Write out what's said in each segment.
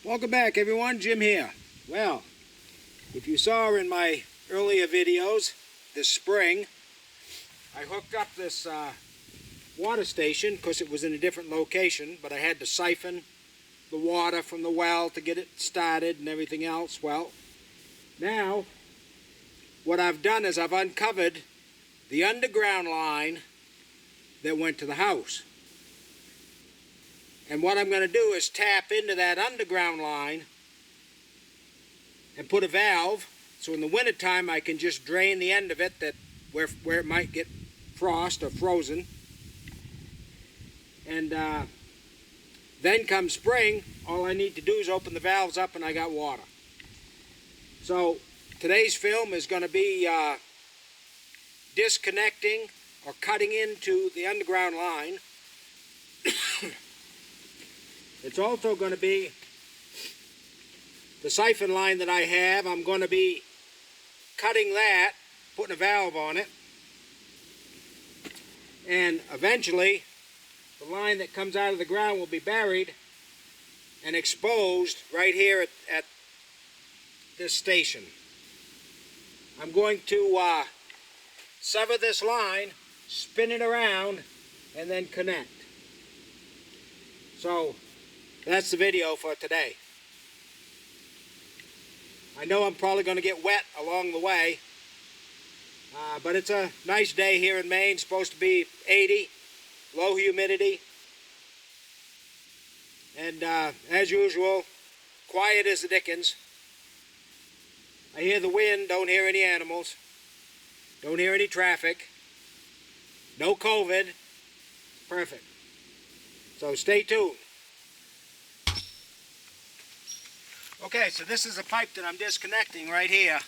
Welcome back, everyone. Jim here. Well, if you saw in my earlier videos this spring, I hooked up this water station because it was in a different location, but I had to siphon the water from the well to get it started and everything else. Well, now what I've done is I've uncovered the underground line that went to the house. And what I'm going to do is tap into that underground line and put a valve, so in the wintertime I can just drain the end of it where it might get frost or frozen. And then come spring, all I need to do is open the valves up and I got water. So today's film is going to be disconnecting or cutting into the underground line. It's also going to be the siphon line that I have. I'm going to be cutting that, putting a valve on it, and eventually the line that comes out of the ground will be buried and exposed right here at this station. I'm going to sever this line, spin it around, and then connect. So that's the video for today. I know I'm probably going to get wet along the way, but it's a nice day here in Maine. It's supposed to be 80, low humidity, and as usual, quiet as the dickens. I hear the wind, don't hear any animals, don't hear any traffic, no COVID. Perfect. So stay tuned. Okay, so this is a pipe that I'm disconnecting right here.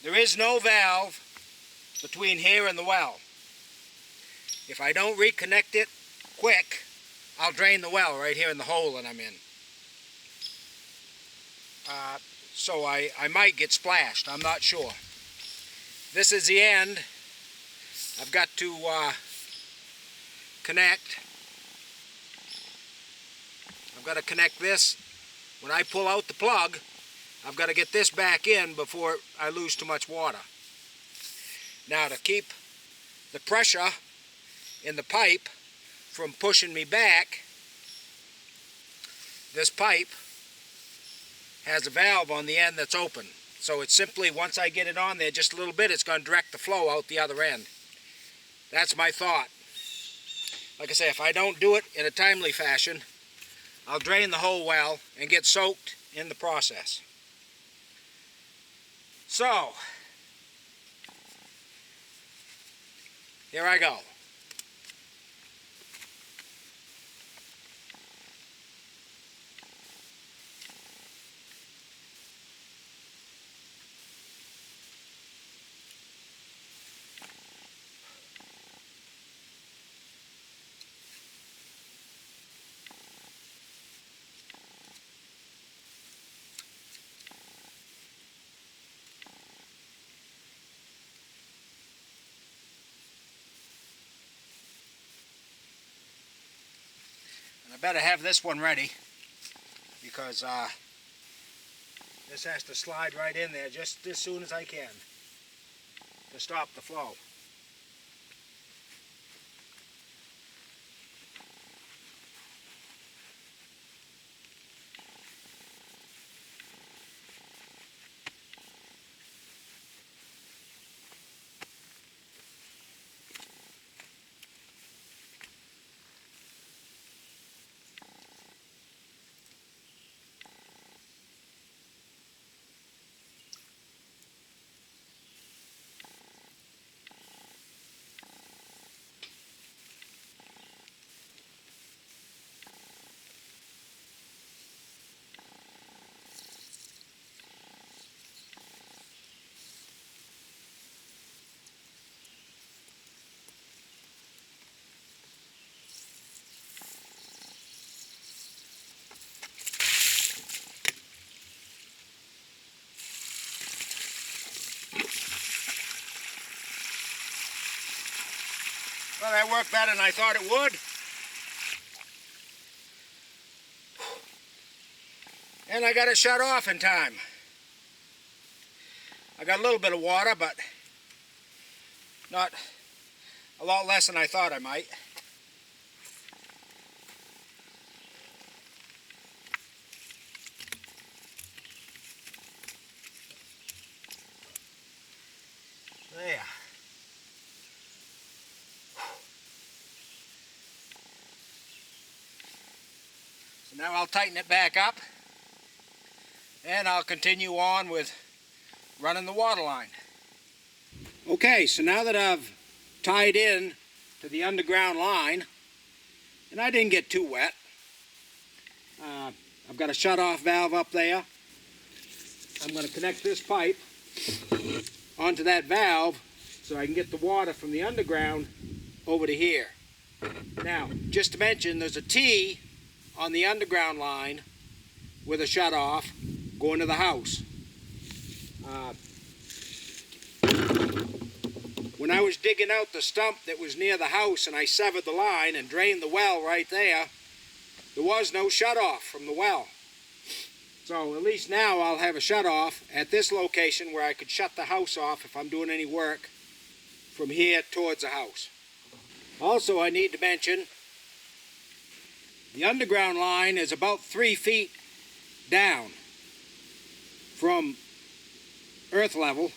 There is no valve between here and the well. If I don't reconnect it quick, I'll drain the well right here in the hole that I'm in. So I might get splashed, I'm not sure. This is the end. I've got to connect. I've got to connect this. When I pull out the plug, I've got to get this back in before I lose too much water. Now, to keep the pressure in the pipe from pushing me back, this pipe has a valve on the end that's open. So it's simply, once I get it on there just a little bit, it's going to direct the flow out the other end. That's my thought. Like I say, if I don't do it in a timely fashion, I'll drain the whole well and get soaked in the process. So, here I go. I better have this one ready because this has to slide right in there just as soon as I can to stop the flow. Well, that worked better than I thought it would. And I got it shut off in time. I got a little bit of water, but not a lot less than I thought I might. There. So now I'll tighten it back up, and I'll continue on with running the water line. Okay, so now that I've tied in to the underground line, and I didn't get too wet, I've got a shut-off valve up there. I'm going to connect this pipe onto that valve so I can get the water from the underground over to here. Now, just to mention, there's a T on the underground line with a shut-off going to the house. When I was digging out the stump that was near the house and I severed the line and drained the well right there, there was no shut-off from the well. So at least now I'll have a shut-off at this location where I could shut the house off if I'm doing any work from here towards the house. Also, I need to mention the underground line is about 3 feet down from earth level,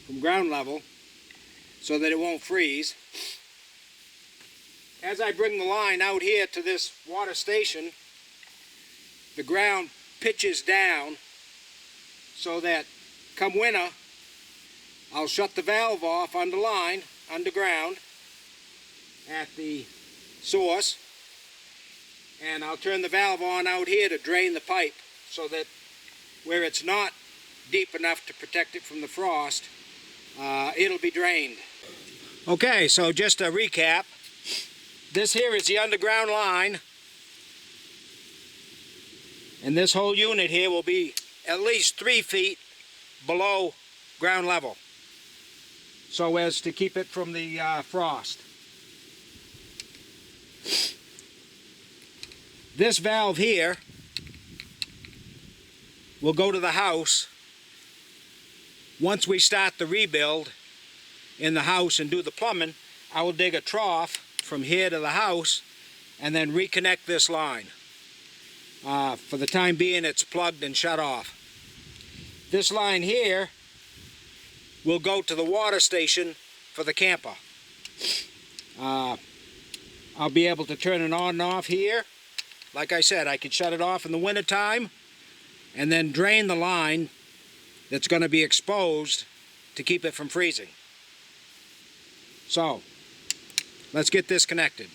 from ground level, so that it won't freeze. As I bring the line out here to this water station, the ground pitches down so that come winter, I'll shut the valve off underground at the source, and I'll turn the valve on out here to drain the pipe so that where it's not deep enough to protect it from the frost, it'll be drained. Okay, so just a recap. This here is the underground line, and this whole unit here will be at least 3 feet below ground level, so as to keep it from the frost. This valve here will go to the house. Once we start the rebuild in the house and do the plumbing, I will dig a trough from here to the house and then reconnect this line. For the time being, it's plugged and shut off. This line here will go to the water station for the camper. I'll be able to turn it on and off here. Like I said, I can shut it off in the winter time and then drain the line that's going to be exposed to keep it from freezing. So, let's get this connected.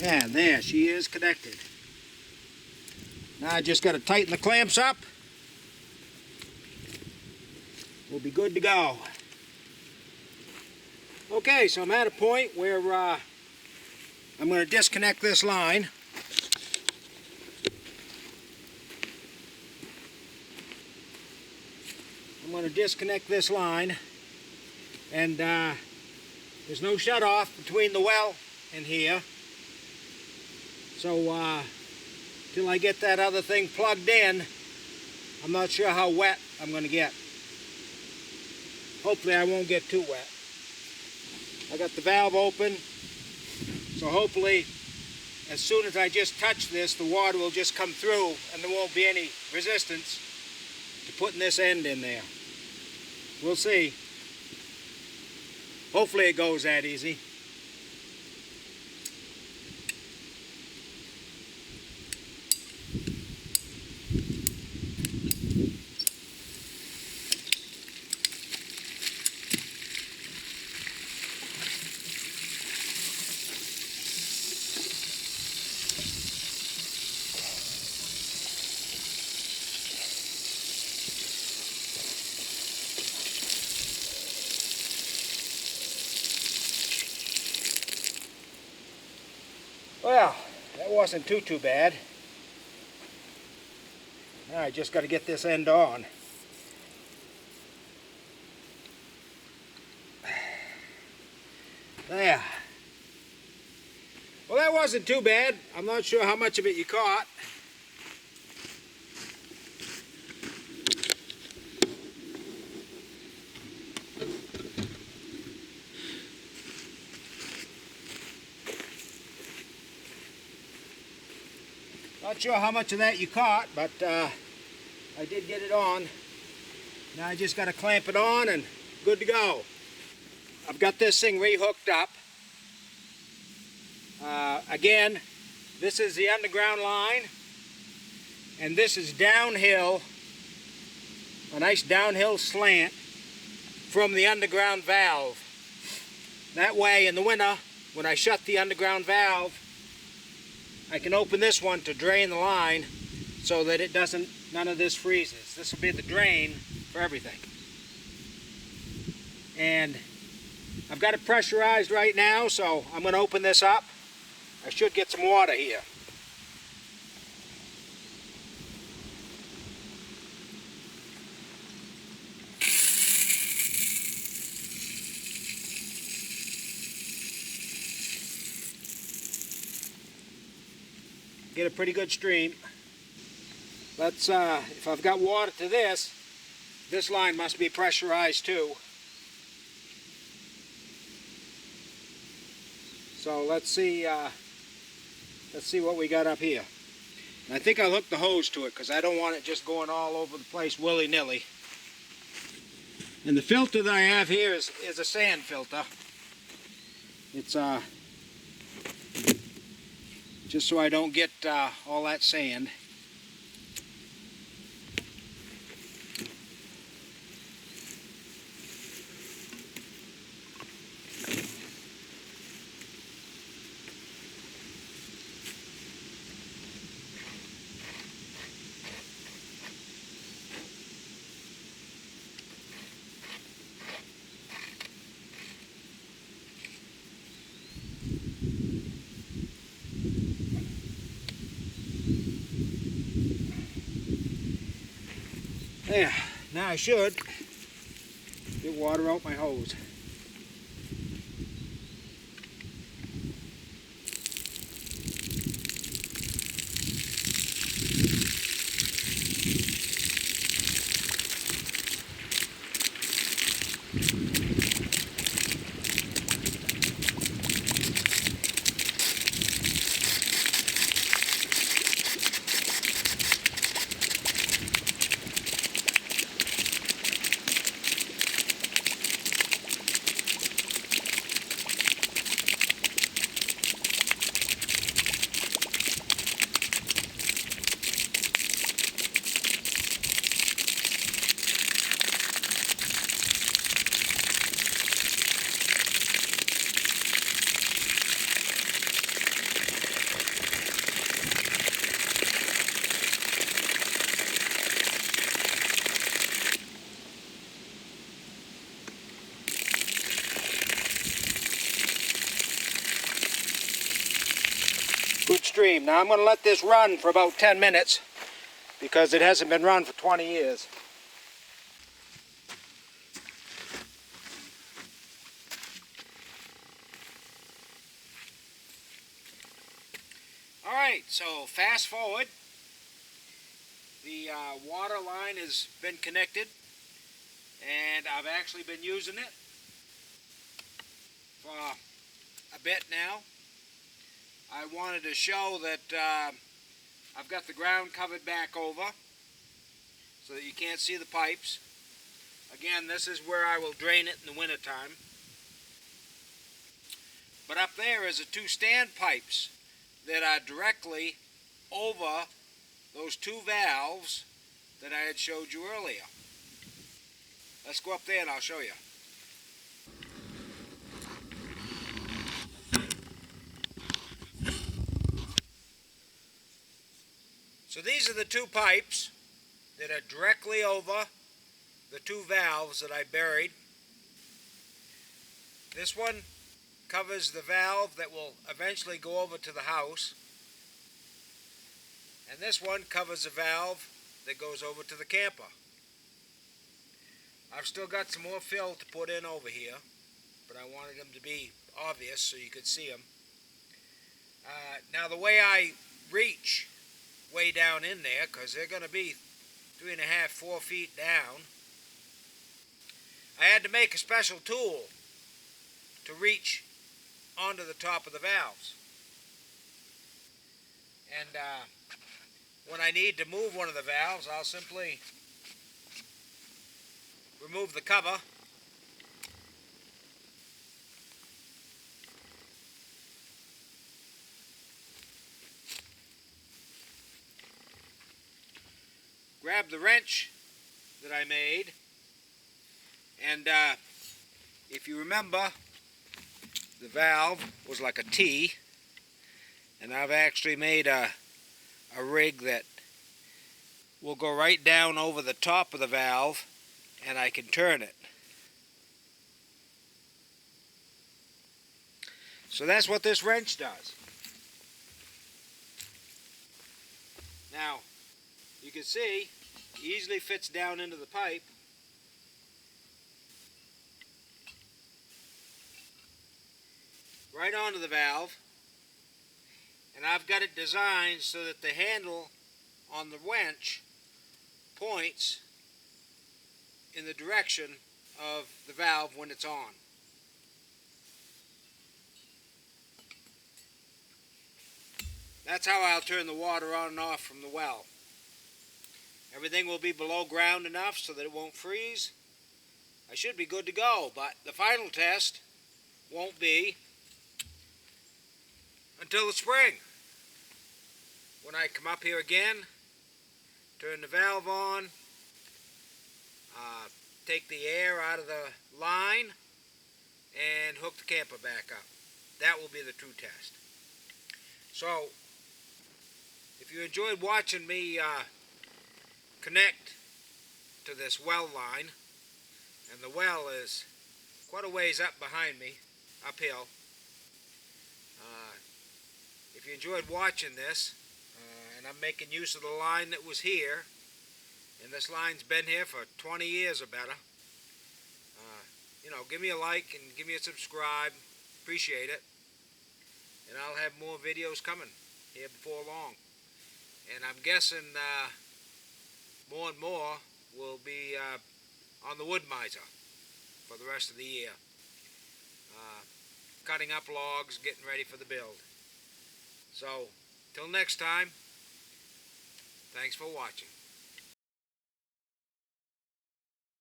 And there she is connected. Now I just got to tighten the clamps up. We'll be good to go. Okay, so I'm at a point where I'm going to disconnect this line. I'm going to disconnect this line, and there's no shut off between the well and here. So till I get that other thing plugged in, I'm not sure how wet I'm going to get. Hopefully I won't get too wet. I got the valve open, so hopefully as soon as I just touch this, the water will just come through and there won't be any resistance to putting this end in there. We'll see. Hopefully it goes that easy. Well, that wasn't too bad. Now I just got to get this end on. There. Well, that wasn't too bad. I'm not sure how much of it you caught. Not sure how much of that you caught, but I did get it on. Now I just got to clamp it on and good to go. I've got this thing re-hooked up. Again, this is the underground line, and this is downhill, a nice downhill slant from the underground valve. That way, in the winter, when I shut the underground valve, I can open this one to drain the line so that it doesn't, none of this freezes. This will be the drain for everything. And I've got it pressurized right now, so I'm going to open this up. I should get some water here. Get a pretty good stream. Let's, if I've got water to this line must be pressurized too. So let's see what we got up here. And I think I'll hook the hose to it because I don't want it just going all over the place willy-nilly. And the filter that I have here is a sand filter. It's just so I don't get all that sand. There, now I should get water out my hose. Good stream. Now I'm going to let this run for about 10 minutes because it hasn't been run for 20 years. Alright, so fast forward. The water line has been connected and I've actually been using it for a bit now. I wanted to show that I've got the ground covered back over so that you can't see the pipes. Again, this is where I will drain it in the wintertime. But up there is the two stand pipes that are directly over those two valves that I had showed you earlier. Let's go up there and I'll show you. So these are the two pipes that are directly over the two valves that I buried. This one covers the valve that will eventually go over to the house, and this one covers the valve that goes over to the camper. I've still got some more fill to put in over here, but I wanted them to be obvious so you could see them. Now the way I reach way down in there, because they're going to be 3.5, 4 feet down, I had to make a special tool to reach onto the top of the valves. And when I need to move one of the valves, I'll simply remove the cover, grab the wrench that I made, and if you remember, the valve was like a T, and I've actually made a rig that will go right down over the top of the valve, and I can turn it. So that's what this wrench does. Now, you can see, it easily fits down into the pipe. Right onto the valve. And I've got it designed so that the handle on the wrench points in the direction of the valve when it's on. That's how I'll turn the water on and off from the well. Everything will be below ground enough so that it won't freeze. I should be good to go, but the final test won't be until the spring, when I come up here again, turn the valve on, take the air out of the line, and hook the camper back up. That will be the true test. So, if you enjoyed watching me connect to this well line, and the well is quite a ways up behind me, uphill. If you enjoyed watching this, and I'm making use of the line that was here, and this line's been here for 20 years or better, give me a like and give me a subscribe. Appreciate it. And I'll have more videos coming here before long. And I'm guessing more and more will be on the wood miser for the rest of the year. Cutting up logs, getting ready for the build. So, till next time, thanks for watching.